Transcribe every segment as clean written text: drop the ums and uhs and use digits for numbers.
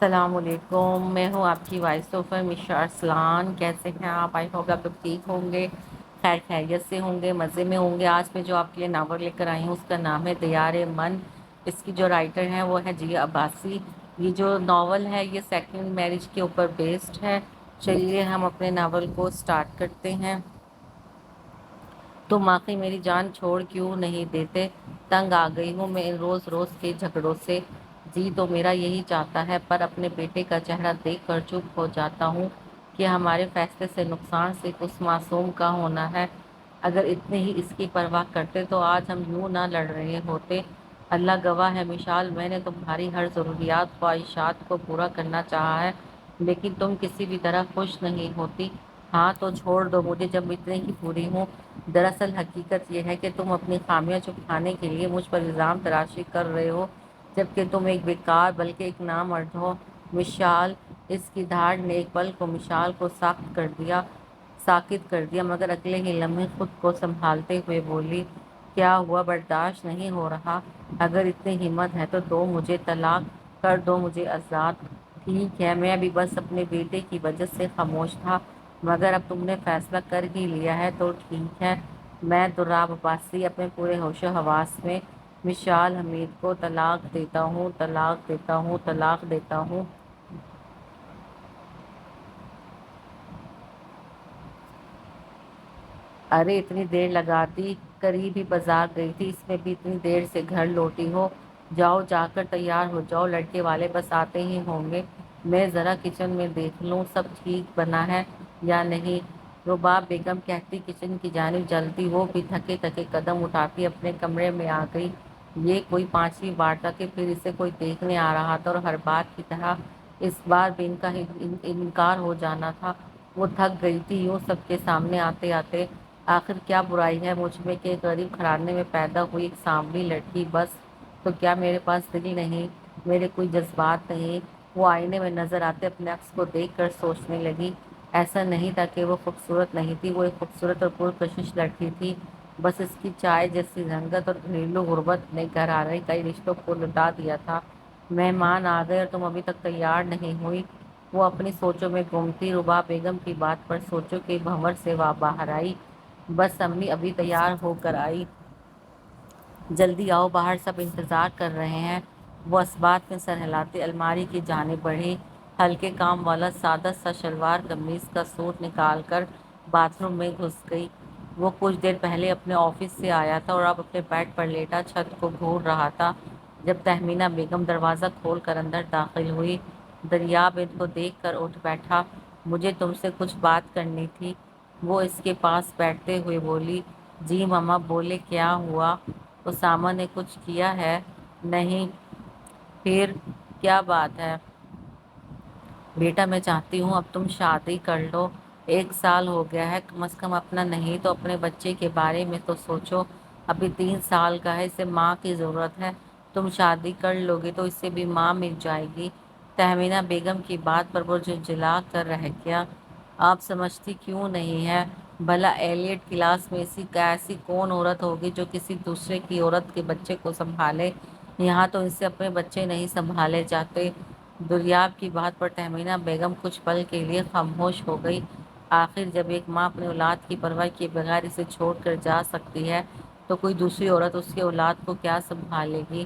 السلام علیکم، میں ہوں آپ کی وائس اوور مشا ارسلان۔ کیسے ہیں آپ؟ آئی ہوپ آپ لوگ ٹھیک ہوں گے، خیر خیریت سے ہوں گے، مزے میں ہوں گے۔ آج میں جو آپ کے لیے ناول لے کر آئی ہوں اس کا نام ہے دیار من۔ اس کی جو رائٹر ہیں وہ ہے جی عباسی۔ یہ جو ناول ہے یہ سیکنڈ میرج کے اوپر بیسڈ ہے۔ چلیے ہم اپنے ناول کو سٹارٹ کرتے ہیں۔ تم آخر میری جان چھوڑ کیوں نہیں دیتے؟ تنگ آ گئی ہوں میں ان روز روز کے جھگڑوں سے۔ جی تو میرا یہی چاہتا ہے، پر اپنے بیٹے کا چہرہ دیکھ کر چپ ہو جاتا ہوں کہ ہمارے فیصلے سے نقصان صرف اس معصوم کا ہونا ہے۔ اگر اتنے ہی اس کی پرواہ کرتے تو آج ہم یوں نہ لڑ رہے ہوتے۔ اللہ گواہ ہے مشال، میں نے تمہاری ہر ضروریات خواہشات کو پورا کرنا چاہا ہے، لیکن تم کسی بھی طرح خوش نہیں ہوتی۔ ہاں تو چھوڑ دو مجھے جب اتنے ہی پوری ہوں۔ دراصل حقیقت یہ ہے کہ تم اپنی خامیاں چھپانے کے لیے مجھ پر الزام تراشی کر رہے ہو، جبکہ تم ایک بیکار بلکہ ایک نامرد ہو۔ مشال، اس کی دھاڑ نے ایک پل کو مشال کو ساکت کر دیا، مگر اگلے ہی لمحے خود کو سنبھالتے ہوئے بولی، کیا ہوا؟ برداشت نہیں ہو رہا؟ اگر اتنی ہمت ہے تو دو مجھے طلاق، کر دو مجھے آزاد۔ ٹھیک ہے، میں بھی بس اپنے بیٹے کی وجہ سے خاموش تھا، مگر اب تم نے فیصلہ کر ہی لیا ہے تو ٹھیک ہے۔ میں دراب عباسی اپنے پورے ہوش و حواس میں مشال حمید کو طلاق دیتا ہوں، طلاق دیتا ہوں، طلاق دیتا ہوں۔ ارے اتنی دیر لگاتی، قریب ہی بازار گئی تھی، اس میں بھی اتنی دیر سے گھر لوٹی ہو؟ جاؤ جا کر تیار ہو جاؤ، لڑکے والے بس آتے ہی ہوں گے۔ میں ذرا کچن میں دیکھ لوں سب ٹھیک بنا ہے یا نہیں۔ رباب بیگم کہتی کچن کی جانب چلتی، وہ بھی تھکے تھکے قدم اٹھاتی اپنے کمرے میں آ گئی۔ یہ کوئی پانچویں بار تھا کہ پھر اسے کوئی دیکھنے آ رہا تھا، اور ہر بات کی طرح اس بار بھی ان کا انکار ہو جانا تھا۔ وہ تھک گئی تھی یوں سب کے سامنے آتے آتے۔ آخر کیا برائی ہے مجھ میں کہ غریب گھرانے میں پیدا ہوئی ایک سانولی لڑکی؟ بس تو کیا میرے پاس دل نہیں، میرے کوئی جذبات نہیں؟ وہ آئینے میں نظر آتے اپنے عکس کو دیکھ کر سوچنے لگی، ایسا نہیں تھا کہ وہ خوبصورت نہیں تھی، وہ ایک خوبصورت اور پرکشش لڑکی تھی، بس اس کی چائے جیسی رنگت اور گھریلو غربت نے گھر آ رہی کئی رشتوں کو لٹا دیا تھا۔ مہمان آ گئے اور تم ابھی تک تیار نہیں ہوئی؟ وہ اپنی سوچوں میں گم تھی۔ رباب بیگم کی بات پر سوچوں کے بھنور سے باہر آئی۔ بس امی ابھی تیار ہو کر آئی، جلدی آؤ باہر سب انتظار کر رہے ہیں۔ وہ اسبات میں سر ہلاتے الماری کی جانب بڑھی، ہلکے کام والا سادہ سا شلوار قمیض کا سوٹ نکال کر باتھ روم میں گھس گئی۔ وہ کچھ دیر پہلے اپنے آفس سے آیا تھا اور اب اپنے بیڈ پر لیٹا چھت کو گھور رہا تھا جب تہمینہ بیگم دروازہ کھول کر اندر داخل ہوئی۔ دریاب ان کو دیکھ کر اٹھ بیٹھا۔ مجھے تم سے کچھ بات کرنی تھی، وہ اس کے پاس بیٹھتے ہوئے بولی۔ جی ماما، بولے کیا ہوا؟ اسامہ نے کچھ کیا ہے؟ نہیں۔ پھر کیا بات ہے؟ بیٹا میں چاہتی ہوں اب تم شادی کر لو، 1 سال ہو گیا ہے، کم از کم اپنا نہیں تو اپنے بچے کے بارے میں تو سوچو۔ ابھی 3 سال کا ہے، اسے ماں کی ضرورت ہے، تم شادی کر لو گے تو اسے بھی ماں مل جائے گی۔ تہمینہ بیگم کی بات پر وہ جھنجھلا کر رہ گیا۔ آپ سمجھتی کیوں نہیں ہے؟ بھلا ایلیٹ کلاس میں ایسی کون عورت ہوگی جو کسی دوسرے کی عورت کے بچے کو سنبھالے؟ یہاں تو ان سے اپنے بچے نہیں سنبھالے جاتے۔ دریاب کی بات پر تہمینہ بیگم کچھ پل کے لیے خاموش ہو گئی۔ آخر جب ایک ماں اپنی اولاد کی پرواہ کیے بغیر اسے چھوڑ کر جا سکتی ہے تو کوئی دوسری عورت اس کی اولاد کو کیا سنبھالے گی؟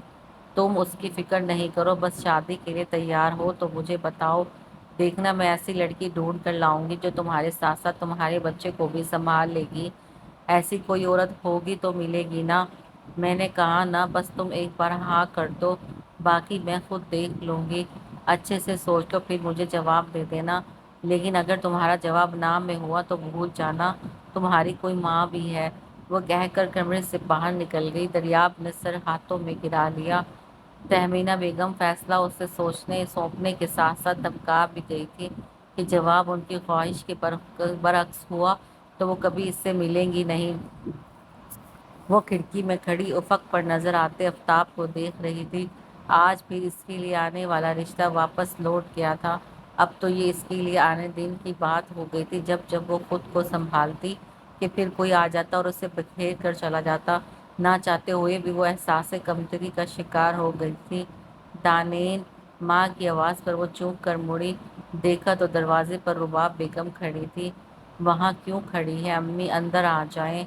تم اس کی فکر نہیں کرو، بس شادی کے لیے تیار ہو تو مجھے بتاؤ، دیکھنا میں ایسی لڑکی ڈھونڈ کر لاؤں گی جو تمہارے ساتھ ساتھ تمہارے بچے کو بھی سنبھال لے گی۔ ایسی کوئی عورت ہوگی تو ملے گی نا؟ میں نے کہا نا، بس تم ایک بار ہاں کر دو، باقی میں خود دیکھ لوں گی۔ اچھے سے سوچ لو پھر مجھے جواب دے دینا، لیکن اگر تمہارا جواب نہ میں ہوا تو بھول جانا تمہاری کوئی ماں بھی ہے۔ وہ کہہ کر کمرے سے باہر نکل گئی۔ دریاب نے سر ہاتھوں میں گرا لیا۔ تہمینہ بیگم فیصلہ اسے سوچنے سونپنے کے ساتھ ساتھ دھمکا بھی گئی تھی کہ جواب ان کی خواہش کے برعکس ہوا تو وہ کبھی اس سے ملیں گی نہیں۔ وہ کھڑکی میں کھڑی افق پر نظر آتے آفتاب کو دیکھ رہی تھی۔ آج پھر اس کے لیے آنے والا رشتہ واپس لوٹ گیا تھا۔ اب تو یہ اس کے لیے آنے دن کی بات ہو گئی تھی جب جب وہ خود کو سنبھالتی کہ پھر کوئی آ جاتا اور اسے بکھیر کر چلا جاتا۔ نہ چاہتے ہوئے بھی وہ احساس کمتری کا شکار ہو گئی تھی۔ دانین ماں کی آواز پر وہ چونک کر مڑی، دیکھا تو دروازے پر رباب بیگم کھڑی تھی۔ وہاں کیوں کھڑی ہے امی، اندر آ جائیں۔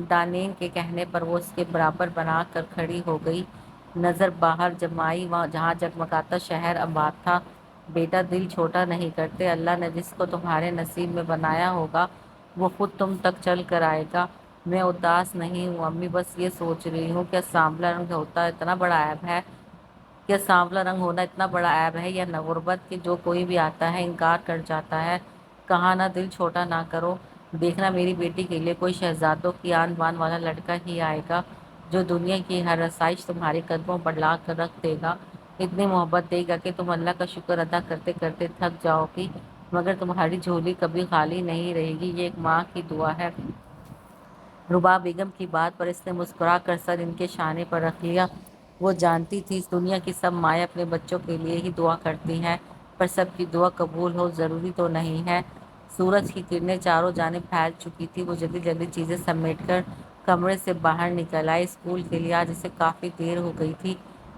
دانین کے کہنے پر وہ اس کے برابر بنا کر کھڑی ہو گئی، نظر باہر جمائی وہاں جہاں جگمگاتا شہر آباد تھا۔ بیٹا دل چھوٹا نہیں کرتے، اللہ نے جس کو تمہارے نصیب میں بنایا ہوگا وہ خود تم تک چل کر آئے گا۔ میں اداس نہیں ہوں امی، بس یہ سوچ رہی ہوں کیا سانولا رنگ ہوتا اتنا بڑا عیب ہے؟ کیا سانولا رنگ ہونا اتنا بڑا عیب ہے یا نہ غربت کہ جو کوئی بھی آتا ہے انکار کر جاتا ہے؟ کہا نہ دل چھوٹا نہ کرو، دیکھنا میری بیٹی کے لیے کوئی شہزادوں کی آن بان والا لڑکا ہی آئے گا جو دنیا کی ہر آسائش تمہارے قدموں پر لا کر رکھ دے گا، اتنی محبت دے گا کہ تم اللہ کا شکر ادا کرتے کرتے تھک جاؤ گی، مگر تمہاری جھولی کبھی خالی نہیں رہے گی، یہ ایک ماں کی دعا ہے۔ رباب بیگم کی بات پر اس نے مسکرا کر سر ان کے شانے پر رکھ لیا۔ وہ جانتی تھی اس دنیا کی سب مائیں اپنے بچوں کے لیے ہی دعا کرتی ہیں، پر سب کی دعا قبول ہو ضروری تو نہیں ہے۔ سورج کی کرنیں چاروں جانب پھیل چکی تھی، وہ جلدی جلدی چیزیں سمیٹ کر کمرے سے باہر نکل آئی۔ اسکول کے لیے آج اسے کافی دیر ہو گئی تھی۔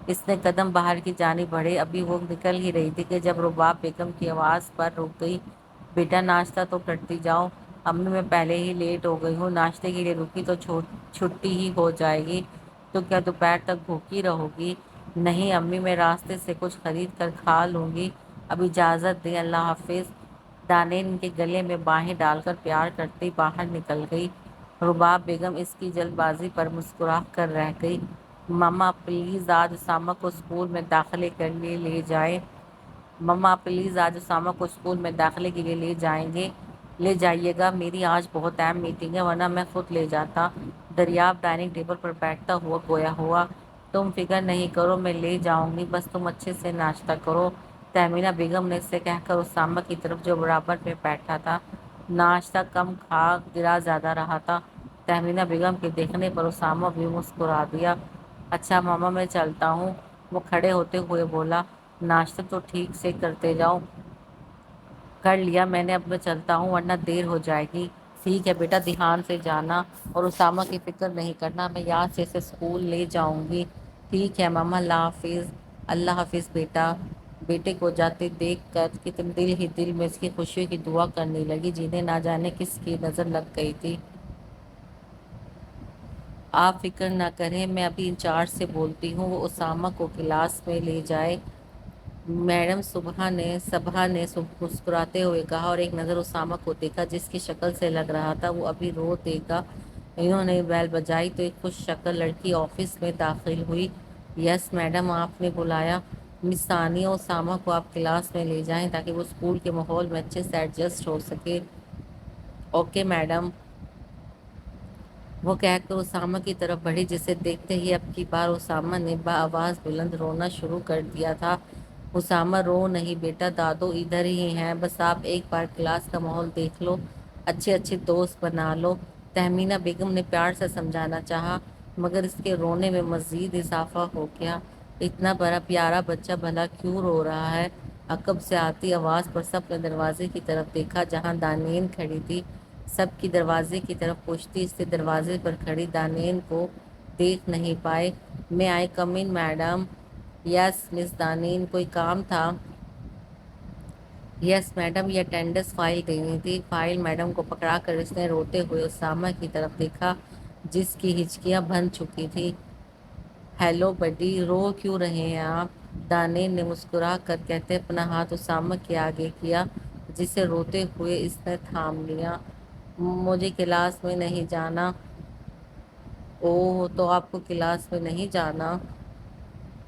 اس نے قدم باہر کی جانب بڑھے، ابھی وہ نکل ہی رہی تھی کہ جب رباب بیگم کی آواز پر رک گئی، بیٹا ناشتہ تو کرتی جاؤ۔ امی میں پہلے ہی لیٹ ہو گئی ہوں، ناشتے کے لیے رکی تو چھٹی ہی ہو جائے گی، تو کیا دوپہر تک بھوکی رہو گی؟ نہیں امی، میں راستے سے کچھ خرید کر کھا لوں گی، اب اجازت دیں، اللہ حافظ۔ دانین ان کے گلے میں باہیں ڈال کر پیار کرتی باہر نکل گئی۔ رباب بیگم اس کی جلد بازی پر مسکرا کر رہ گئی۔ مما پلیز آج اسامہ کو اسکول میں داخلے کے لیے لے جائیں۔ مما پلیز آج اسامہ کو اسکول میں داخلے کے لیے لے جائیے گا، میری آج بہت اہم میٹنگ ہے، ورنہ میں خود لے جاتا۔ دریاب ڈائننگ ٹیبل پر بیٹھتا ہوا گویا ہوا، تم فکر نہیں کرو، میں لے جاؤں گی، بس تم اچھے سے ناشتہ کرو۔ تہمینہ بیگم نے اسے کہہ کر اسامہ کی طرف جو برابر میں بیٹھا تھا، ناشتہ کم کھا گرا زیادہ رہا تھا۔ تہمینہ بیگم کے دیکھنے پر اسامہ بھی مسکرا دیا۔ اچھا ماما میں چلتا ہوں، وہ کھڑے ہوتے ہوئے بولا، ناشتہ تو ٹھیک سے کرتے جاؤ۔ کر لیا میں نے، اب میں چلتا ہوں ورنہ دیر ہو جائے گی۔ ٹھیک ہے بیٹا، دھیان سے جانا، اور اسامہ کی فکر نہیں کرنا، میں یاد سے اسے اسکول لے جاؤں گی۔ ٹھیک ہے ماما، اللہ حافظ۔ اللہ حافظ بیٹا۔ بیٹے کو جاتے دیکھ کر کتنے دل ہی دل میں اس کی خوشی کی دعا کرنے لگی، جنہیں نہ جانے کس کی نظر لگ گئی تھی۔ آپ فکر نہ کریں، میں ابھی انچارج سے بولتی ہوں وہ اسامہ کو کلاس میں لے جائے۔ میڈم صبح نے مسکراتے ہوئے کہا اور ایک نظر اسامہ کو دیکھا جس کی شکل سے لگ رہا تھا وہ ابھی رو دے گا۔ انہوں نے بیل بجائی تو ایک خوش شکل لڑکی آفس میں داخل ہوئی۔ یس میڈم، آپ نے بلایا؟ مس ثانیہ، اسامہ کو آپ کلاس میں لے جائیں تاکہ وہ اسکول کے ماحول میں اچھے سے ایڈجسٹ ہو سکے۔ Okay madam. وہ کہہ کر اسامہ کی طرف بڑھی، جسے دیکھتے ہی اب کی بار اسامہ نے بآواز بلند رونا شروع کر دیا تھا۔ اسامہ رو نہیں بیٹا، دادو ادھر ہی ہیں، بس آپ ایک بار کلاس کا ماحول دیکھ لو، اچھے اچھے دوست بنا لو۔ تہمینہ بیگم نے پیار سے سمجھانا چاہا، مگر اس کے رونے میں مزید اضافہ ہو گیا۔ اتنا بڑا پیارا بچہ بھلا کیوں رو رہا ہے؟ عقب سے آتی آواز پر سب نے دروازے کی طرف دیکھا جہاں دانین کھڑی تھی۔ سب کی دروازے کی طرف پوچھتی اس سے دروازے پر کھڑی دانین کو دیکھ نہیں پائے۔ میں آئی کم ان میڈم؟ یس مس دانین، کوئی کام تھا؟ یس میڈم، یہ اٹینڈنس فائل دینی تھی۔ فائل میڈم کو پکڑا کر اس نے روتے ہوئے اسامہ کی طرف دیکھا جس کی ہچکیاں بھن چکی تھی۔ ہیلو بڈی، رو کیوں رہے ہیں آپ؟ دانین نے مسکرا کر کہتے اپنا ہاتھ اسامہ کے آگے کیا جسے روتے ہوئے اس نے تھام لیا۔ مجھے کلاس میں نہیں جانا۔ اوہ، تو آپ کو کلاس میں نہیں جانا؟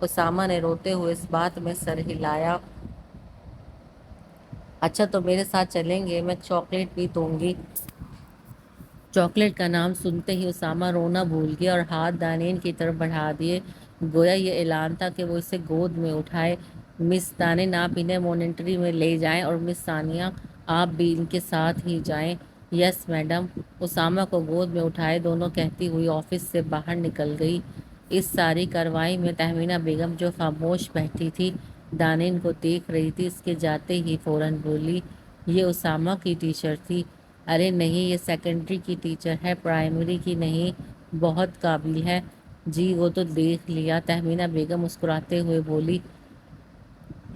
اسامہ نے روتے ہوئے اس بات میں سر ہلایا۔ اچھا تو میرے ساتھ چلیں گے، میں چاکلیٹ بھی دوں گی۔ چاکلیٹ کا نام سنتے ہی اسامہ رونا بھول گیا اور ہاتھ دانین کی طرف بڑھا دیے، گویا یہ اعلان تھا کہ وہ اسے گود میں اٹھائے۔ مس دانین، آپ انہیں مانیٹری میں لے جائیں، اور مس ثانیہ آپ بھی ان کے ساتھ ہی جائیں۔ Yes madam. اسامہ کو گود میں اٹھائے دونوں کہتی ہوئی آفس سے باہر نکل گئی۔ اس ساری کارروائی میں تہمینہ بیگم جو خاموش بیٹھی تھی دانین کو دیکھ رہی تھی، اس کے جاتے ہی فوراً بولی، یہ اسامہ کی ٹیچر تھی؟ ارے نہیں، یہ سیکنڈری کی ٹیچر ہے، پرائمری کی نہیں، بہت قابل ہے۔ جی وہ تو دیکھ لیا، تہمینہ بیگم مسکراتے ہوئے بولی۔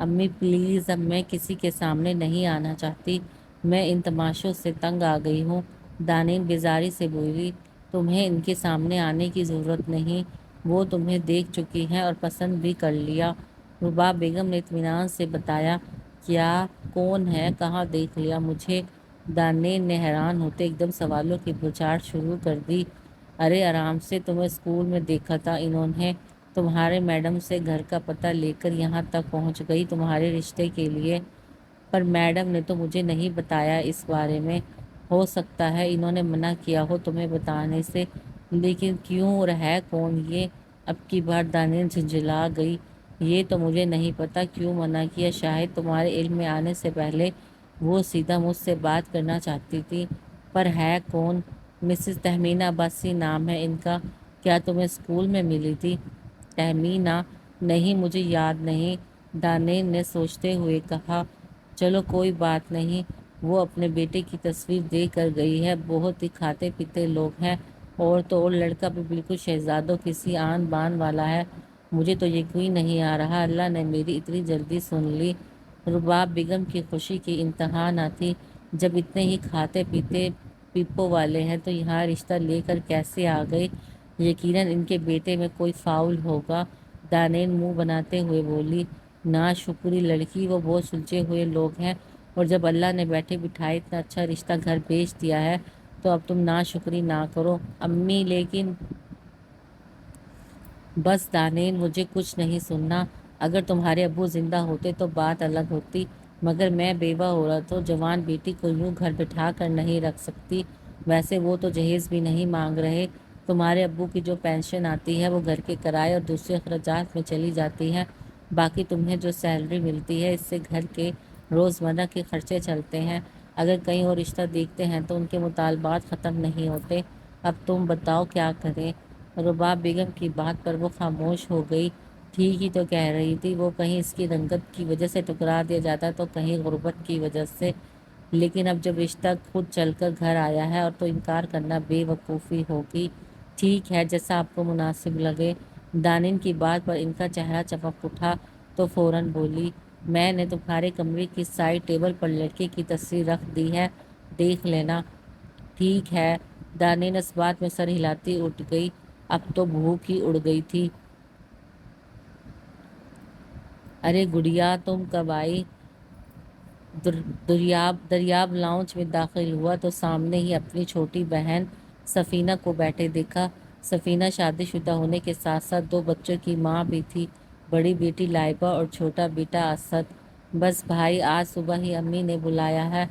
امی پلیز، اب میں کسی کے سامنے نہیں آنا چاہتی، میں ان تماشوں سے تنگ آ گئی ہوں۔ دانین بیزاری سے بولی، تمہیں ان کے سامنے آنے کی ضرورت نہیں، وہ تمہیں دیکھ چکی ہیں اور پسند بھی کر لیا۔ رباب بیگم نے اطمینان سے بتایا۔ کیا؟ کون ہے؟ کہاں دیکھ لیا مجھے؟ دانین نے حیران ہوتے ایک دم سوالوں کی بوچھاڑ شروع کر دی۔ ارے آرام سے، تمہیں اسکول میں دیکھا تھا، انہوں نے تمہارے میڈم سے گھر کا پتہ لے کر یہاں تک پہنچ گئی تمہارے رشتے کے لیے۔ پر میڈم نے تو مجھے نہیں بتایا اس بارے میں۔ ہو سکتا ہے انہوں نے منع کیا ہو تمہیں بتانے سے، لیکن کیوں اور ہے کون یہ؟ اب کی بار دانین جھنجھلا گئی۔ یہ تو مجھے نہیں پتا کیوں منع کیا، شاید تمہارے علم میں آنے سے پہلے وہ سیدھا مجھ سے بات کرنا چاہتی تھی۔ پر ہے کون؟ مسز تہمینہ عباسی نام ہے ان کا۔ کیا تمہیں اسکول میں ملی تھی؟ تہمینہ؟ نہیں، مجھے یاد نہیں، دانین نے سوچتے ہوئے کہا۔ چلو کوئی بات نہیں، وہ اپنے بیٹے کی تصویر دے کر گئی ہے، بہت ہی کھاتے پیتے لوگ ہیں، اور تو اور لڑکا بھی بالکل شہزادوں کسی آن بان والا ہے۔ مجھے تو یقین نہیں آ رہا اللہ نے میری اتنی جلدی سن لی۔ رباب بیگم کی خوشی کی انتہا نہ تھی۔ جب اتنے ہی کھاتے پیتے پیپوں والے ہیں تو یہاں رشتہ لے کر کیسے آ گئے؟ یقیناً ان کے بیٹے میں کوئی فاؤل ہوگا۔ دانین منہ بناتے ہوئے بولی۔ ناشکری لڑکی، وہ بہت سلجھے ہوئے لوگ ہیں، اور جب اللہ نے بیٹھے بٹھائے اتنا اچھا رشتہ گھر بھیج دیا ہے تو اب تم ناشکری نہ کرو۔ امی لیکن… بس دانین، مجھے کچھ نہیں سننا۔ اگر تمہارے ابو زندہ ہوتے تو بات الگ ہوتی، مگر میں بیوہ عورت ہوں، جوان بیٹی کو یوں گھر بٹھا کر نہیں رکھ سکتی۔ ویسے وہ تو جہیز بھی نہیں مانگ رہے۔ تمہارے ابو کی جو پینشن آتی ہے وہ گھر کے کرائے اور دوسرے اخراجات میں چلی جاتی ہے، باقی تمہیں جو سیلری ملتی ہے اس سے گھر کے روزمرہ کے خرچے چلتے ہیں۔ اگر کہیں اور رشتہ دیکھتے ہیں تو ان کے مطالبات ختم نہیں ہوتے۔ اب تم بتاؤ کیا کریں؟ رباب بیگم کی بات پر وہ خاموش ہو گئی۔ ٹھیک ہی تو کہہ رہی تھی، وہ کہیں اس کی رنگت کی وجہ سے ٹکرا دیا جاتا تو کہیں غربت کی وجہ سے، لیکن اب جب رشتہ خود چل کر گھر آیا ہے اور تو انکار کرنا بے وقوفی ہوگی۔ ٹھیک ہے، جیسا آپ کو مناسب لگے۔ دانین کی بات پر ان کا چہرہ چمک اٹھا تو فوراً بولی۔ میں نے تمہارے کمرے کی سائڈ ٹیبل پر لڑکے کی تصویر رکھ دی ہے، دیکھ لینا۔ ٹھیک ہے۔ دانین اس بات میں سر ہلاتی اٹھ گئی۔ اب تو بھوک ہی اڑ گئی تھی۔ ارے گڑیا، تم کب آئی؟ دریاب لاؤنج میں داخل ہوا تو سامنے ہی اپنی چھوٹی بہن سفینہ کو بیٹھے دیکھا۔ سفینہ شادی شدہ ہونے کے ساتھ ساتھ 2 بچوں کی ماں بھی تھی، بڑی بیٹی لائبہ اور چھوٹا بیٹا اسد۔ بس بھائی، آج صبح ہی امی نے بلایا ہے،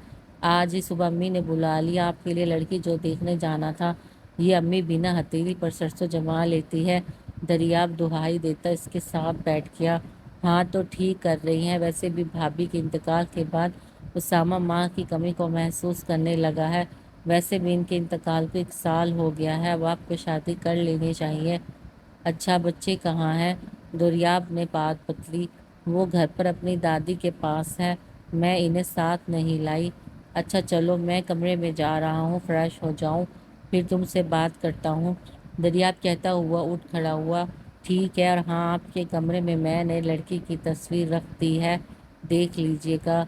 آج ہی صبح امی نے بلا لیا آپ کے لیے لڑکی جو دیکھنے جانا تھا۔ یہ امی بنا ہتھیلی پر سرسوں جما لیتی ہے۔ دریاب دہائی دیتا اس کے ساتھ بیٹھ گیا۔ ہاں تو ٹھیک کر رہی ہیں، ویسے بھی بھابھی کے انتقال کے بعد اسامہ ماں کی کمی کو محسوس کرنے لگا ہے۔ ویسے بھی ان کے انتقال کو 1 سال ہو گیا ہے، اب آپ کو شادی کر لینی چاہیے۔ اچھا بچے کہاں ہیں؟ دریاب نے بات بدلی۔ وہ گھر پر اپنی دادی کے پاس ہے، میں انہیں ساتھ نہیں لائی۔ اچھا چلو، میں کمرے میں جا رہا ہوں، فریش ہو جاؤں، پھر تم سے بات کرتا ہوں۔ دریاب کہتا ہوا اٹھ کھڑا ہوا۔ ٹھیک ہے، اور ہاں، آپ کے کمرے میں نے لڑکی کی تصویر رکھ دی ہے، دیکھ لیجیے گا۔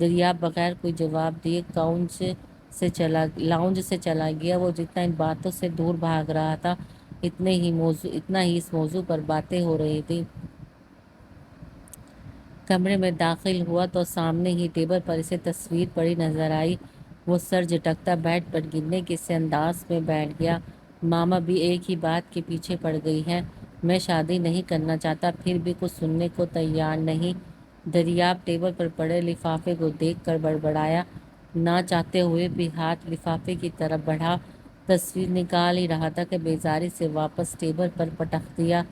دریاب بغیر کوئی جواب دیے لاؤنج سے چلا گیا۔ وہ جتنا ان باتوں سے دور بھاگ رہا تھا اتنا ہی اس موضوع پر باتیں ہو رہی تھی۔ کمرے میں داخل ہوا تو سامنے ہی ٹیبل پر اسے تصویر پڑی نظر آئی۔ وہ سر جھٹکتا بیڈ پر گرنے کے سے انداز میں بیٹھ گیا۔ ماما بھی ایک ہی بات کے پیچھے پڑ گئی ہیں، میں شادی نہیں کرنا چاہتا، پھر بھی کچھ سننے کو تیار نہیں۔ دریاب ٹیبل پر پڑے لفافے کو دیکھ کر بڑبڑایا۔ نہ چاہتے ہوئے بھی ہاتھ لفافے کی طرف بڑھا، تصویر نکال ہی رہا تھا کہ بیزاری سے واپس ٹیبل پر پٹک دیا۔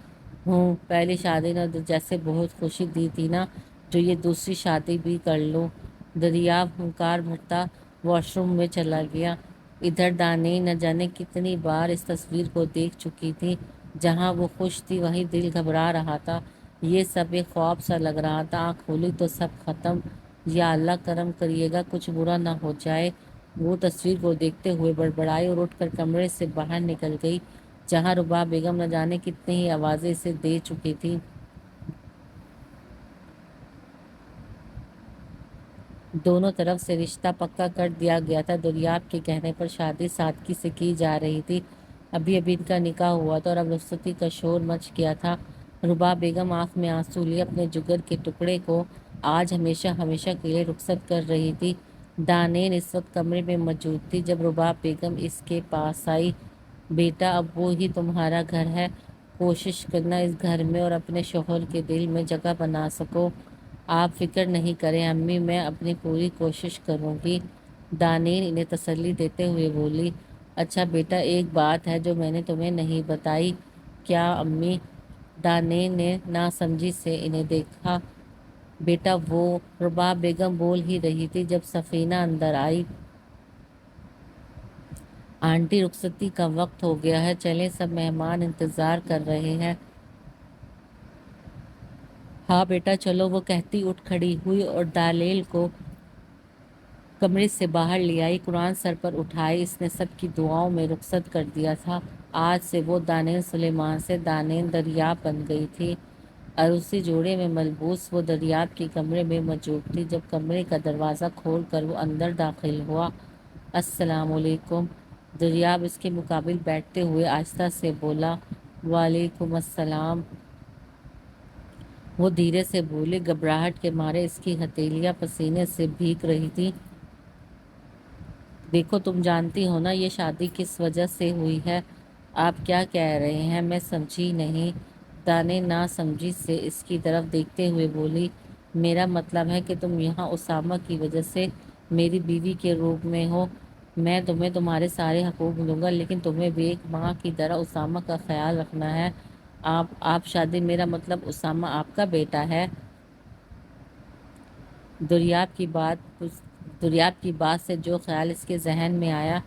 پہلی شادی نے جیسے بہت خوشی دی تھی نا، جو یہ دوسری شادی بھی کر لوں۔ دریاب ہنکار بھرتا واش روم میں چلا گیا۔ ادھر دانین نہ جانے کتنی بار اس تصویر کو دیکھ چکی تھی۔ جہاں وہ خوش تھی وہیں دل گھبرا رہا تھا۔ یہ سب ایک خواب سا لگ رہا تھا۔ آنکھ کھولی تو سب ختم۔ یا اللہ کرم کریے گا کچھ برا نہ ہو جائے۔ وہ تصویر کو دیکھتے ہوئے بڑبڑائی اور اٹھ کر کمرے سے باہر نکل گئی، جہاں رباب بیگم نہ جانے کتنی ہی آوازیں اسے دے چکی تھی۔ دونوں طرف سے رشتہ پکا کر دیا گیا تھا۔ دریاب کے کہنے پر شادی سادگی سے کی جا رہی تھی۔ ابھی ابھی ان کا نکاح ہوا تھا اور اب رخصتی کا شور مچ گیا تھا۔ رباب بیگم آنکھ میں آنسو لیے اپنے جگر کے ٹکڑے کو آج ہمیشہ ہمیشہ کے لیے رخصت کر رہی تھی۔ دانین اس وقت کمرے میں موجود تھی جب رباب بیگم اس کے پاس آئی۔ بیٹا، اب وہ ہی تمہارا گھر ہے۔ کوشش کرنا اس گھر میں اور اپنے شوہر کے دل میں جگہ بنا سکو۔ آپ فکر نہیں کریں امی، میں اپنی پوری کوشش کروں گی۔ دانین انہیں تسلی دیتے ہوئے بولی۔ اچھا بیٹا، ایک بات ہے جو میں نے تمہیں نہیں بتائی۔ کیا امی؟ دانین نے ناسمجھی سے انہیں دیکھا۔ بیٹا وہ، رباب بیگم بول ہی رہی تھی جب سفینہ اندر آئی۔ آنٹی، رخصتی کا وقت ہو گیا ہے، چلیں، سب مہمان انتظار کر رہے ہیں۔ ہاں بیٹا چلو، وہ کہتی اٹھ کھڑی ہوئی اور دلیل کو کمرے سے باہر لے آئی۔ قرآن سر پر اٹھائے اس نے سب کی دعاؤں میں رخصت کر دیا تھا۔ آج سے وہ دانین سلیمان سے دانین دریاب بن گئی تھی۔ عروسی جوڑے میں ملبوس وہ دریاب کے کمرے میں موجود تھی جب کمرے کا دروازہ کھول کر وہ اندر داخل ہوا۔ السلام علیکم، دریاب اس کے مقابل بیٹھتے ہوئے آہستہ سے بولا۔ وعلیکم السلام، وہ دھیرے سے بولے۔ گھبراہٹ کے مارے اس کی ہتھیلیاں پسینے سے بھیگ رہی تھیں۔ دیکھو، تم جانتی ہو نا یہ شادی کس وجہ سے ہوئی ہے؟ آپ کیا کہہ رہے ہیں؟ میں سمجھی نہیں۔ دانین ناسمجھی سے اس کی طرف دیکھتے ہوئے بولی۔ میرا مطلب ہے کہ تم یہاں اسامہ کی وجہ سے میری بیوی کے روپ میں ہو۔ میں تمہیں تمہارے سارے حقوق دوں گا لیکن تمہیں بھی ایک ماں کی طرح اسامہ کا خیال رکھنا ہے۔ آپ شادی، میرا مطلب اسامہ آپ کا بیٹا ہے۔ دریاب کی بات سے جو خیال اس کے ذہن میں آیا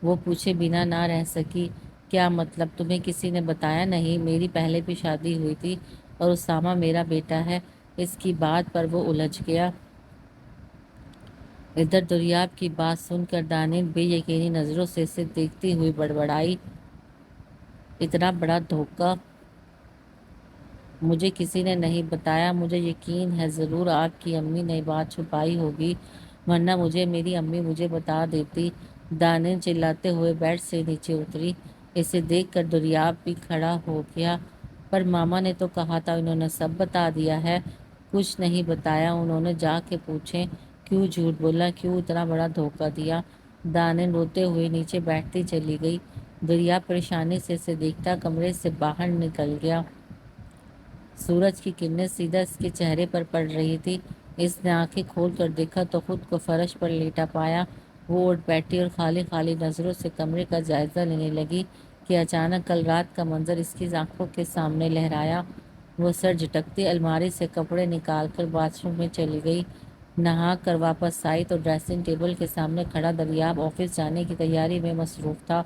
وہ پوچھے بنا نہ رہ سکی۔ کیا مطلب؟ تمہیں کسی نے بتایا نہیں؟ میری پہلے بھی شادی ہوئی تھی اور اسامہ میرا بیٹا ہے۔ اس کی بات پر وہ الجھ گیا۔ ادھر دریاب کی بات سن کر دانین بے یقینی نظروں سے اسے دیکھتی ہوئی بڑبڑائی۔ اتنا بڑا دھوکہ مجھے کسی نے نہیں بتایا۔ مجھے یقین ہے ضرور آپ کی امی نے بات چھپائی ہوگی، ورنہ میری امی مجھے بتا دیتی۔ دانین چلاتے ہوئے بیڈ سے نیچے اتری۔ اسے دیکھ کر دریاب بھی کھڑا ہو گیا۔ پر ماما نے تو کہا تھا انہوں نے سب بتا دیا ہے۔ کچھ نہیں بتایا، انہوں نے جا کے پوچھیں۔ کیوں جھوٹ بولا؟ کیوں اتنا بڑا دھوکہ دیا؟ دانین روتے ہوئے نیچے بیٹھتی چلی گئی۔ دریاب پریشانی سے اسے دیکھتا کمرے سے باہر نکل گیا۔ سورج کی کرنیں سیدھا اس کے چہرے پر پڑ رہی تھی۔ اس نے آنکھیں کھول کر دیکھا تو خود کو فرش پر لیٹا پایا۔ وہ اٹھ بیٹھی اور خالی خالی نظروں سے کمرے کا جائزہ لینے لگی کہ اچانک کل رات کا منظر اس کی آنکھوں کے سامنے لہرایا۔ وہ سر جھٹکتی الماری سے کپڑے نکال کر باتھ روم میں چلی گئی۔ نہا کر واپس آئی تو ڈریسنگ ٹیبل کے سامنے کھڑا دریاب آفس جانے کی تیاری میں مصروف تھا۔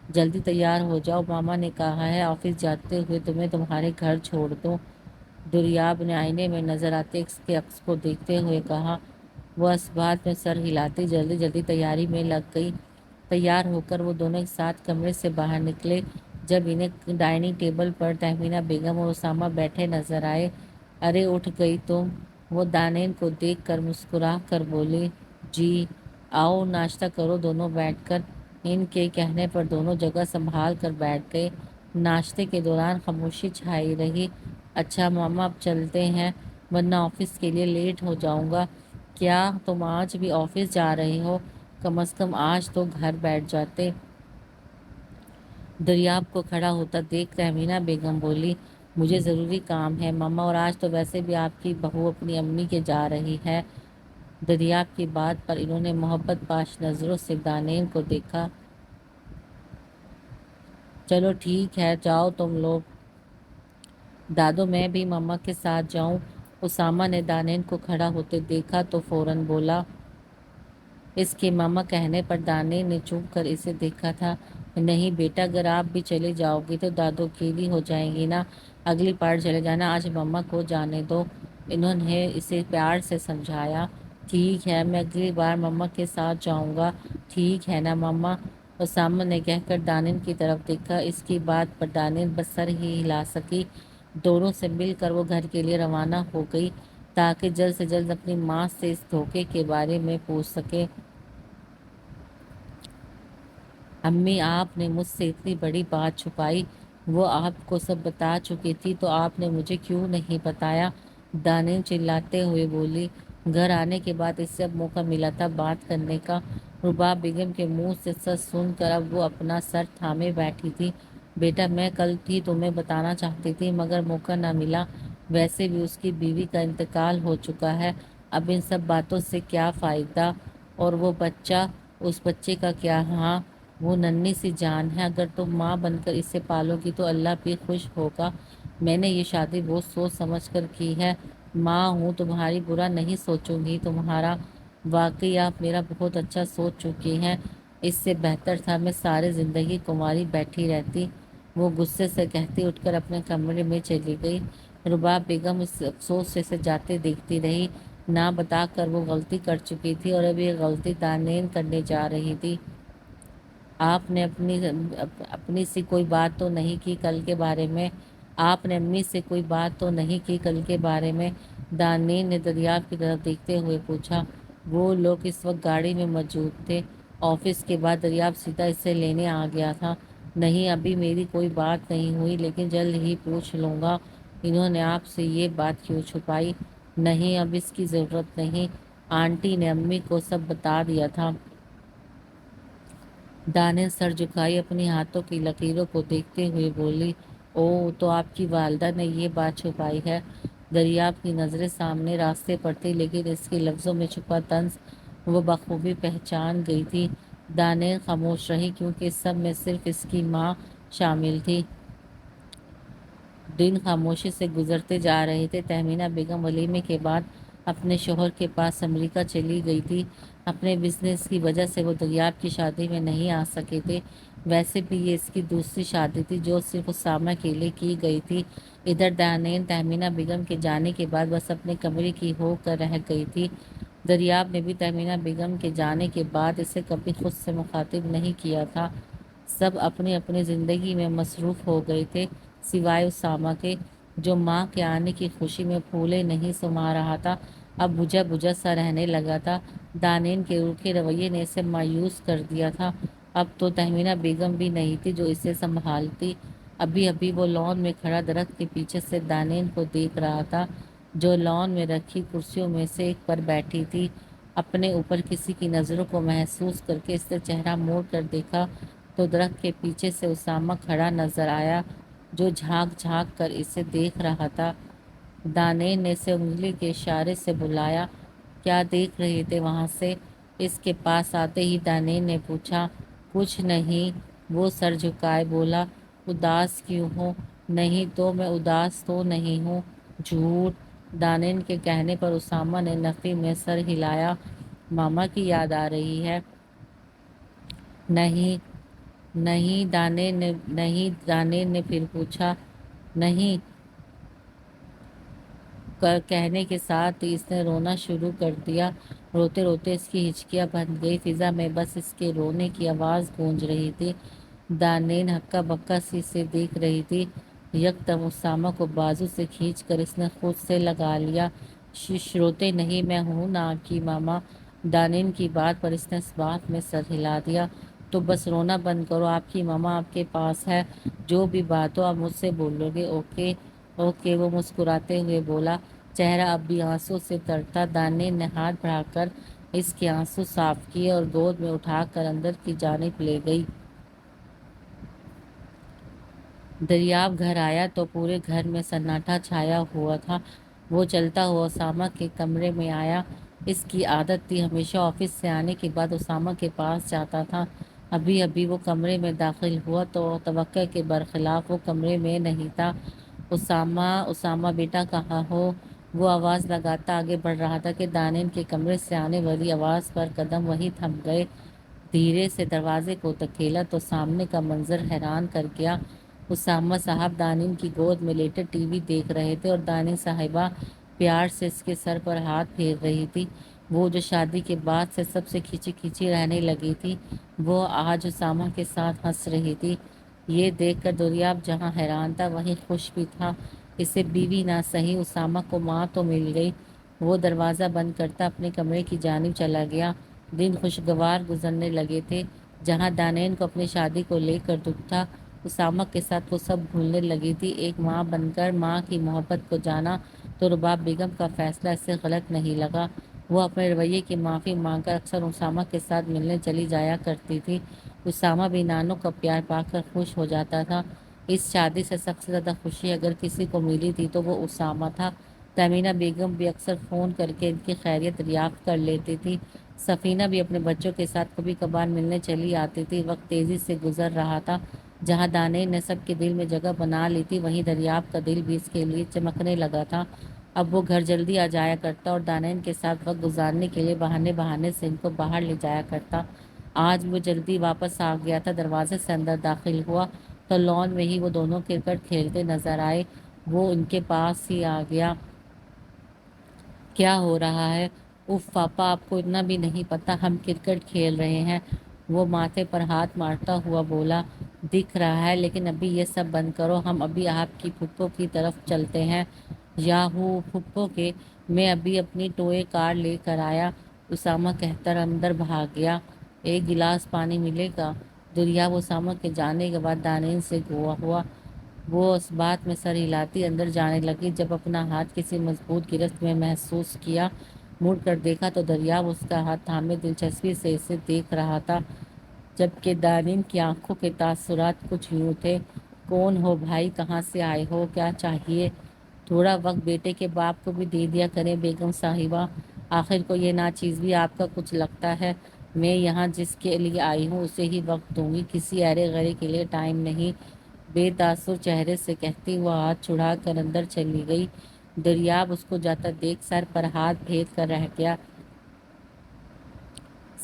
جلدی تیار ہو جاؤ، ماما نے کہا ہے آفس جاتے ہوئے تمہیں تمہارے گھر چھوڑ دوں۔ دریاب نے آئینے میں نظر آتے اس کے عکس کو دیکھتے ہوئے کہا۔ وہ اس بات میں سر ہلاتی جلدی جلدی تیاری میں لگ گئی۔ تیار ہو کر وہ دونوں ایک ساتھ کمرے سے باہر نکلے جب انہیں ڈائننگ ٹیبل پر تہمینہ بیگم اور اسامہ بیٹھے نظر آئے۔ ارے اٹھ گئی تم؟ وہ دانین کو دیکھ کر مسکرا کر بولی۔ جی آؤ ناشتہ کرو دونوں بیٹھ کر۔ ان کے کہنے پر دونوں جگہ سنبھال کر بیٹھ گئے۔ ناشتے کے دوران خاموشی چھائی رہی۔ اچھا ماما اب چلتے ہیں ورنہ آفس کے لیے لیٹ ہو جاؤں گا۔ کیا تم آج بھی آفس جا رہے ہو؟ کم از کم آج تو گھر بیٹھ جاتے۔ دریاب کو کھڑا ہوتا دیکھ تہمینہ بیگم بولی۔ مجھے ضروری کام ہے ماما، اور آج تو ویسے بھی آپ کی بہو اپنی امی کے جا رہی ہے۔ دریاب کی بات پر انہوں نے محبت پاش نظروں سے دانین کو دیکھا۔ چلو ٹھیک ہے، جاؤ تم لوگ۔ دادو میں بھی ماما کے ساتھ جاؤں؟ اسامہ نے دانین کو کھڑا ہوتے دیکھا تو فوراً بولا۔ اس کے ماما کہنے پر دانین نے چپ کر اسے دیکھا تھا۔ نہیں بیٹا، اگر آپ بھی چلے جاؤ گی تو دادو اکیلی ہو جائیں گی نا، اگلی بار چلے جانا، آج ماما کو جانے دو، انہوں نے اسے پیار سے سمجھایا۔ ٹھیک ہے، میں اگلی بار ماما کے ساتھ جاؤں گا، ٹھیک ہے نا ماما؟ اسامہ نے کہہ کر دانین کی طرف دیکھا۔ اس کی بات پر دانین بس سر ہی ہلا سکی۔ دونوں سے مل کر وہ گھر کے لیے روانہ ہو گئی۔ تاکہ جلد سے جلد اپنی ماں سے اس دھوکے کے بارے میں پوچھ سکے۔ امی، آپ نے مجھ سے اتنی بڑی بات چھپائی، وہ آپ کو سب بتا چکی تھی تو آپ نے مجھے کیوں نہیں بتایا؟ دانین چلاتے ہوئے بولی۔ گھر آنے کے بعد اسے اب موقع ملا تھا بات کرنے کا۔ رباب بیگم کے منہ سے سچ سن کر اب وہ اپنا سر تھامے بیٹھی تھی۔ بیٹا، میں کل ہی تمہیں بتانا چاہتی تھی مگر موقع نہ ملا۔ ویسے بھی اس کی بیوی کا انتقال ہو چکا ہے، اب ان سب باتوں سے کیا فائدہ؟ اور وہ بچہ، اس بچے کا کیا؟ ہاں، وہ ننھی سی جان ہے، اگر تم ماں بن کر اسے پالو گی تو اللہ بھی خوش ہوگا۔ میں نے یہ شادی بہت سوچ سمجھ کر کی ہے، ماں ہوں، تمہاری برا نہیں سوچوں گی۔ تمہارا واقعی آپ میرا بہت اچھا سوچ چکی ہیں، اس سے بہتر تھا میں ساری زندگی کنواری بیٹھی رہتی، وہ غصے سے کہتی اٹھ کر اپنے کمرے میں چلی گئی۔ رباب بیگم اس افسوس سے اسے جاتے دیکھتی رہی، نہ بتا کر وہ غلطی کر چکی تھی اور اب یہ غلطی دانین کرنے جا رہی تھی۔ آپ نے اپنی سے کوئی بات تو نہیں کی کل کے بارے میں؟ آپ نے امی سے کوئی بات تو نہیں کی کل کے بارے میں؟ دانین نے دریاب کی طرف دیکھتے ہوئے پوچھا۔ وہ لوگ اس وقت گاڑی میں موجود تھے، آفس کے بعد دریاب سیدھا اسے لینے آ گیا تھا۔ نہیں، ابھی میری کوئی بات نہیں ہوئی، لیکن جلد ہی پوچھ لوں گا۔ انہوں نے آپ سے یہ بات کیوں چھپائی؟ نہیں، اب اس کی ضرورت نہیں، آنٹی نے امی کو سب بتا دیا تھا۔ دانین سر جھکائی اپنی ہاتھوں کی لکیروں کو دیکھتے ہوئے بولی۔ اوہ، تو آپ کی والدہ نے یہ بات چھپائی ہے؟ دریاب کی نظریں سامنے راستے پر تھی، لیکن اس کے لفظوں میں چھپا طنز وہ بخوبی پہچان گئی تھی۔ دانین خاموش رہی کیونکہ اس سب میں صرف اس کی ماں شامل تھی۔ دن خاموشی سے گزرتے جا رہے تھے۔ تہمینہ بیگم ولیمے کے بعد اپنے شوہر کے پاس امریکہ چلی گئی تھی۔ اپنے بزنس کی وجہ سے وہ دریاب کی شادی میں نہیں آ سکے تھے۔ ویسے بھی یہ اس کی دوسری شادی تھی جو صرف اسامہ کے لیے کی گئی تھی۔ ادھر دانین تہمینہ بیگم کے جانے کے بعد بس اپنے کمرے کی ہو کر رہ گئی تھی۔ دریاب نے بھی تہمینہ بیگم کے جانے کے بعد اسے کبھی خود سے مخاطب نہیں کیا تھا۔ سب اپنی اپنی زندگی میں مصروف ہو گئے تھے، سوائے اسامہ کے، جو ماں کے آنے کی خوشی میں پھولے نہیں سما رہا تھا، اب بجھا بجھا سا رہنے لگا تھا۔ دانین کے روکھے رویے نے اسے مایوس کر دیا تھا۔ اب تو تہمینہ بیگم بھی نہیں تھی جو اسے سنبھالتی۔ ابھی ابھی وہ لان میں کھڑا درخت کے پیچھے سے دانین کو دیکھ رہا تھا، جو لان میں رکھی کرسیوں میں سے ایک پر بیٹھی تھی۔ اپنے اوپر کسی کی نظروں کو محسوس کر کے اس نے چہرہ موڑ کر دیکھا تو درخت کے پیچھے سے اسامہ کھڑا نظر آیا، جو جھانک جھانک کر اسے دیکھ رہا تھا۔ دانین نے اسے انگلی کے اشارے سے بلایا۔ کیا دیکھ رہے تھے وہاں سے؟ اس کے پاس آتے ہی دانین نے پوچھا۔ کچھ نہیں، وہ سر جھکائے بولا۔ اداس کیوں ہو؟ نہیں تو، میں اداس تو نہیں ہوں۔ جھوٹ! دانین کے کہنے پر اسامہ نے نفی میں سر ہلایا۔ ماما کی یاد آ رہی ہے؟ نہیں نہیں، دانین نے پھر پوچھا۔ نہیں، کہنے کے ساتھ ہی اس نے رونا شروع کر دیا۔ روتے روتے اس کی ہچکیاں بندھ گئی، فضا میں بس اس کے رونے کی آواز گونج رہی تھی۔ دانین ہکا بکا سی اسے دیکھ رہی تھی۔ یکدم اسامہ کو بازو سے کھینچ کر اس نے خود سے لگا لیا۔ روتے نہیں، میں ہوں نا آپ کی ماما۔ دانین کی بات پر اس نے اس بات میں سر ہلا دیا۔ تو بس رونا بند کرو، آپ کی ماما آپ کے پاس ہے، جو بھی بات ہو آپ مجھ سے بولو گے، اوکے؟ اوکے، وہ مسکراتے ہوئے بولا، چہرہ اب بھی آنسوں سے تر تھا۔ دانین نے ہاتھ بڑھا کر اس کے آنسو صاف کیے اور گود میں اٹھا کر اندر کی جانب لے گئی۔ دریاب گھر آیا تو پورے گھر میں سناٹا چھایا ہوا تھا۔ وہ چلتا ہوا اسامہ کے کمرے میں آیا۔ اس کی عادت تھی ہمیشہ آفس سے آنے کے بعد اسامہ کے پاس جاتا تھا۔ ابھی ابھی وہ کمرے میں داخل ہوا تو توقع کے برخلاف وہ کمرے میں نہیں تھا۔ اسامہ، اسامہ بیٹا کہاں ہو؟ وہ آواز لگاتا آگے بڑھ رہا تھا کہ دانین کے کمرے سے آنے والی آواز پر قدم وہیں تھم گئے۔ دھیرے سے دروازے کو دھکیلا تو سامنے کا منظر حیران کر گیا۔ اسامہ صاحب دانین کی گود میں لیٹے ٹی وی دیکھ رہے تھے اور دانین صاحبہ پیار سے اس کے سر پر ہاتھ پھیر رہی تھی۔ وہ جو شادی کے بعد سے سب سے کھینچی کھینچی رہنے لگی تھی، وہ آج اسامہ کے ساتھ ہنس رہی تھی۔ یہ دیکھ کر دریاب جہاں حیران تھا وہیں خوش بھی تھا۔ اسے بیوی نہ سہی، اسامہ کو ماں تو مل گئی۔ وہ دروازہ بند کرتا اپنے کمرے کی جانب چلا گیا۔ دن خوشگوار گزرنے لگے تھے۔ جہاں دانین کو اپنی شادی کو لے کر دکھ تھا، اسامہ کے ساتھ وہ سب بھولنے لگی تھی۔ ایک ماں بن کر ماں کی محبت کو جانا تو رباب بیگم کا فیصلہ اس سے غلط نہیں لگا۔ وہ اپنے رویے کی معافی مانگ کر اکثر اسامہ کے ساتھ ملنے چلی جایا کرتی تھی۔ اسامہ بھی نانو کا پیار پا کر خوش ہو جاتا تھا۔ اس شادی سے سب سے زیادہ خوشی اگر کسی کو ملی تھی تو وہ اسامہ تھا۔ تمینہ بیگم بھی اکثر فون کر کے ان کی خیریت دریافت کر لیتی تھی۔ سفینہ بھی اپنے بچوں کے ساتھ کبھی کبھار ملنے چلی آتی تھی۔ وقت تیزی سے گزر رہا تھا۔ جہاں دانین نے سب کے دل میں جگہ بنا لی تھی، وہیں دریاب کا دل بھی اس کے لیے چمکنے لگا تھا۔ اب وہ گھر جلدی آ جایا کرتا اور دانین کے ساتھ وقت گزارنے کے لیے بہانے بہانے سے ان کو باہر لے جایا کرتا۔ آج وہ جلدی واپس آ گیا تھا۔ دروازے سے اندر داخل ہوا تو لان میں ہی وہ دونوں کرکٹ کھیلتے نظر آئے۔ وہ ان کے پاس ہی آ گیا۔ کیا ہو رہا ہے؟ اف پاپا، آپ کو اتنا بھی نہیں پتا ہم کرکٹ کھیل رہے ہیں؟ وہ ماتھے پر ہاتھ مارتا ہوا بولا۔ دکھ رہا ہے، لیکن ابھی یہ سب بند کرو، ہم ابھی آپ کی پھپھو کی طرف چلتے ہیں۔ یاہو پھپھو کے، میں ابھی اپنی ٹوئے کار لے کر آیا، اسامہ کہہ کر اندر بھاگ گیا۔ ایک گلاس پانی ملے گا؟ دریاب اسامہ کے جانے کے بعد دانین سے ہوا۔ وہ اس بات میں سر ہلاتی اندر جانے لگی۔ جب اپنا ہاتھ کسی مضبوط گرفت میں محسوس کیا، مڑ کر دیکھا تو دریاب اس کا ہاتھ تھامے دلچسپی سے اسے دیکھ رہا تھا، جبکہ دانین کی آنکھوں کے تاثرات کچھ یوں تھے۔ کون ہو بھائی؟ کہاں سے آئے ہو؟ کیا چاہیے؟ تھوڑا وقت بیٹے کے باپ کو بھی دے دیا کریں بیگم صاحبہ، آخر کو یہ ناچیزی آپ کا کچھ لگتا ہے؟ میں یہاں جس کے لیے آئی ہوں اسے ہی وقت دوں گی، کسی ایرے غیرے کے لیے ٹائم نہیں، بے تاثر چہرے سے کہتی وہ ہاتھ چھڑا کر اندر چلی گئی۔ دریاب اس کو جاتا دیکھ سر پر ہاتھ پھیر کر رہ گیا۔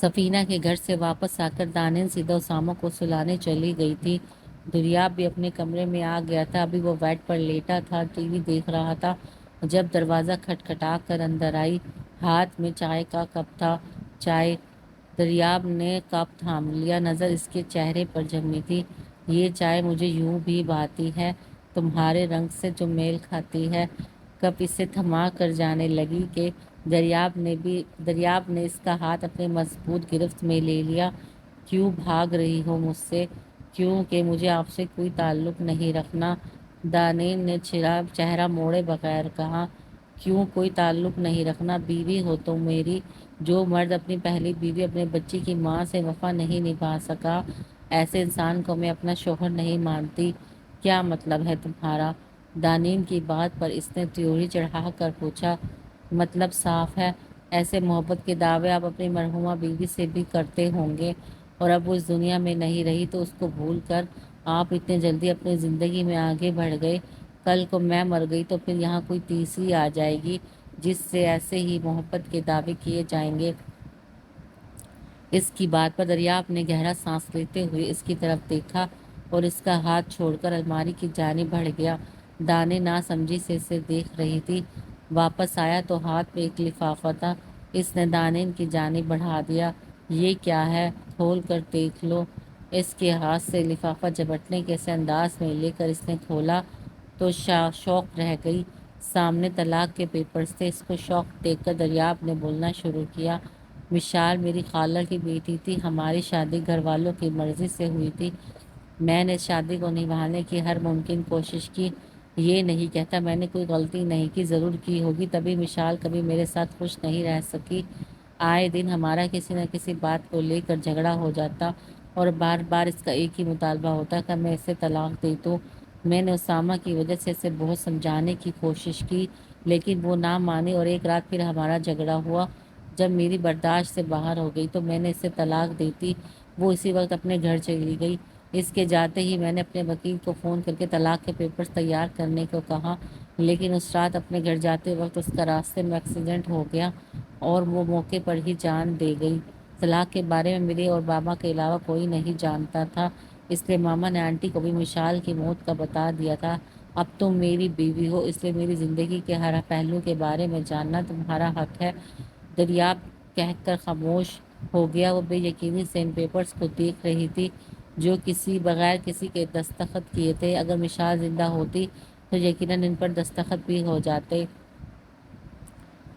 سفینہ کے گھر سے واپس آ کر دانین سیدھا اسامہ کو سلانے چلی گئی تھی۔ دریاب بھی اپنے کمرے میں آ گیا تھا۔ ابھی وہ بیڈ پر لیٹا تھا، ٹی وی دیکھ رہا تھا، جب دروازہ کھٹکھٹا کر اندر آئی۔ ہاتھ میں چائے کا کپ تھا۔ چائے؟ دریاب نے کپ تھام لیا، نظر اس کے چہرے پر جمی تھی۔ یہ چائے مجھے یوں بھی بھاتی ہے، تمہارے رنگ سے جو میل کھاتی ہے۔ کپ اسے تھما کر جانے لگی کہ دریاب نے اس کا ہاتھ اپنے مضبوط گرفت میں لے لیا۔ کیوں بھاگ رہی ہو مجھ سے؟ کیوں کہ مجھے آپ سے کوئی تعلق نہیں رکھنا، دانین نے چہرہ موڑے بغیر کہا۔ کیوں کوئی تعلق نہیں رکھنا؟ بیوی ہو تم میری۔ جو مرد اپنی پہلی بیوی اپنے بچے کی ماں سے وفا نہیں نبھا سکا، ایسے انسان کو میں اپنا شوہر نہیں مانتی۔ کیا مطلب ہے تمہارا؟ دانین کی بات پر اس نے تیوری چڑھا کر پوچھا۔ مطلب صاف ہے، ایسے محبت کے دعوے آپ اپنی مرحومہ بیوی سے بھی کرتے ہوں گے، اور اب وہ اس دنیا میں نہیں رہی تو اس کو بھول کر آپ اتنے جلدی اپنی زندگی میں آگے بڑھ گئے۔ کل کو میں مر گئی تو پھر یہاں کوئی تیسری آ جائے گی جس سے ایسے ہی محبت کے دعوے کیے جائیں گے۔ اس کی بات پر دریاب نے گہرا سانس لیتے ہوئے اس کی طرف دیکھا اور اس کا ہاتھ چھوڑ کر الماری کی جانب بڑھ گیا۔ دانین ناسمجھی سے اسے دیکھ رہی تھی۔ واپس آیا تو ہاتھ میں ایک لفافہ تھا۔ اس نے دانین کی جانب بڑھا دیا۔ یہ کیا ہے؟ کھول کر دیکھ لو۔ اس کے ہاتھ سے لفافہ جھپٹنے کے سے انداز میں لے کر اس نے کھولا تو شوق رہ گئی۔ سامنے طلاق کے پیپرز تھے۔ اس کو شوق دیکھ کر دریاب نے بولنا شروع کیا۔ مشال میری خالہ کی بیٹی تھی، ہماری شادی گھر والوں کی مرضی سے ہوئی تھی۔ میں نے اس شادی کو نبھانے کی ہر ممکن کوشش کی۔ یہ نہیں کہتا میں نے کوئی غلطی نہیں کی، ضرور کی ہوگی، تبھی مشال کبھی میرے ساتھ خوش نہیں رہ سکی۔ آئے دن ہمارا کسی نہ کسی بات کو لے کر جھگڑا ہو جاتا اور بار بار اس کا ایک ہی مطالبہ ہوتا کہ میں اسے طلاق دے دوں۔ میں نے اسامہ کی وجہ سے اسے بہت سمجھانے کی کوشش کی، لیکن وہ نہ مانی اور ایک رات پھر ہمارا جھگڑا ہوا۔ جب میری برداشت سے باہر ہو گئی تو میں نے اسے طلاق دی تھی۔ وہ اسی وقت اپنے گھر چلی گئی۔ اس کے جاتے ہی میں نے اپنے وکیل کو فون کر کے طلاق کے پیپرز تیار کرنے کو کہا، لیکن اس رات اپنے گھر جاتے وقت اس کا راستے میں ایکسیڈنٹ ہو گیا اور وہ موقع پر ہی جان دے گئی۔ طلاق کے بارے میں میرے اور بابا کے علاوہ کوئی نہیں جانتا تھا، اس لیے ماما نے آنٹی کو بھی مشال کی موت کا بتا دیا تھا۔ اب تم میری بیوی ہو، اس لیے میری زندگی کے ہر پہلو کے بارے میں جاننا تمہارا حق ہے۔ دریاب کہہ کر خاموش ہو گیا۔ وہ بے یقینی سے ان پیپرز کو دیکھ رہی تھی جو بغیر کسی کے دستخط کیے تھے۔ اگر مشال زندہ ہوتی تو یقیناً ان پر دستخط بھی ہو جاتے۔